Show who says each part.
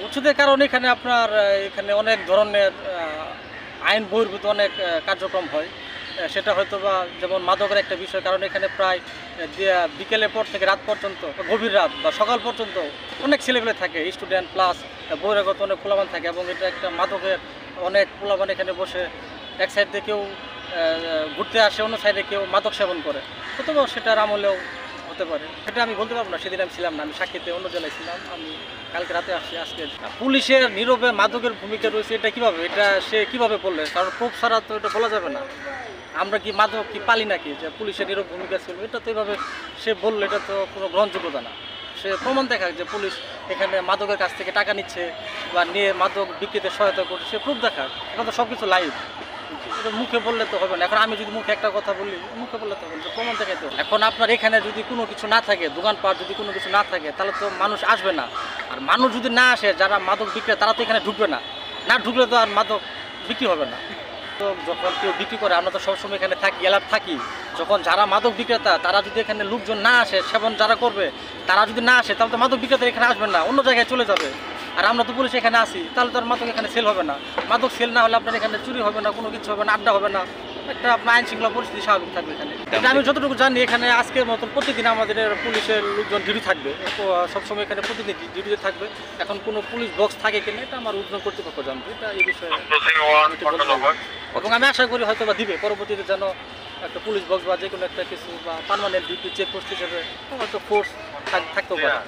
Speaker 1: উচ্ছেদের কারণ এখানে আপনার এখানে অনেক ধরনের আইন বহির্ভূত অনেক কার্যক্রম হয়। সেটা হয়তো বা যেমন মাদকের একটা বিষয়, কারণ এখানে প্রায় বিকেলের পর থেকে রাত পর্যন্ত, গভীর রাত বা সকাল পর্যন্ত অনেক ছেলেপেলে থাকে, স্টুডেন্ট প্লাস বহিরাগত অনেক পোলাপান থাকে, এবং এটা একটা মাদকের অনেক পোলাপান এখানে বসে এক সাইড দিয়ে কেউ ঘুরতে আসে, অন্য সাইডে কেউ মাদক সেবন করে। অথবা সেটার আমলেও হতে পারে, সেটা আমি বলতে পারবো না। সেদিন আমি ছিলাম না, আমি সাক্ষীতে অন্য জেলায় ছিলাম। আমি কালকে রাতে আসছি। আজকে পুলিশের নীরবে মাদকের ভূমিকা রয়েছে, এটা কিভাবে, এটা সে কিভাবে বললে? কারণ খুব সারা তো এটা বলা যাবে না। আমরা কি মাদক কি পালি নাকি যে পুলিশের নীরব ভূমিকা ছিল? এটা তো এইভাবে সে বললো, এটা তো কোনো গ্রহণযোগ্যতা না। সে প্রমাণ দেখাক যে পুলিশ এখানে মাদকের কাছ থেকে টাকা নিচ্ছে বা নিয়ে মাদক বিক্রিতে সহায়তা করছে, সে প্রুফ দেখাক। এখন তো সব কিছু লাইভ, এটা মুখে বললে তো হবে না। এখন আমি যদি মুখে একটা কথা বলি, মুখে বললে তো হবে না, প্রমাণ দেখাইতে হবে। এখন আপনার এখানে যদি কোনো কিছু না থাকে, দোকানপাট যদি কোনো কিছু না থাকে, তাহলে তো মানুষ আসবে না। আর মানুষ যদি না আসে, যারা মাদক বিক্রেতা, তারা তো এখানে ঢুকবে না। না ঢুকলে তো আর মাদক বিক্রি হবে না। তো যখন কেউ বিক্রি করে, আমরা তো সবসময় এখানে থাকি, এলাকায় থাকি। যখন যারা মাদক বিক্রেতা, তারা যদি এখানে লোকজন না আসে, সেবন যারা করবে, তারা যদি না আসে, তাহলে তো মাদক বিক্রেতা এখানে আসবেন না, অন্য জায়গায় চলে যাবে। আর আমরা তো পুলিশ এখানে আসি, তাহলে তো আর মাদক এখানে সেল হবে না। মাদক সেল না হলে আপনার এখানে চুরি হবে না, কোনো কিছু হবে না, আড্ডা হবে না, একটা আপনার আইন শৃঙ্খলা পরিস্থিতি স্বাভাবিক থাকবে এখানে। এটা আমি যতটুকু জানি, এখানে আজকের মতন প্রতিদিন আমাদের পুলিশের লোকজন ডিউটি থাকবে, সবসময় এখানে প্রতিদিন ডিউটিতে থাকবে। এখন কোনো পুলিশ বক্স থাকে কিনা, এটা আমার ঊর্ধ্বতন কর্তৃপক্ষ জানবে, এটা এই বিষয়ে। এবং আমি আশা করি হয়তো বা দিবে পরবর্তীতে, যেন একটা পুলিশ বক্স বা যে কোনো একটা কিছু বা পার্মানেন্ট ডিউটি চেকপোস্ট হিসেবে হয়তো ফোর্স থাকতেও পারে।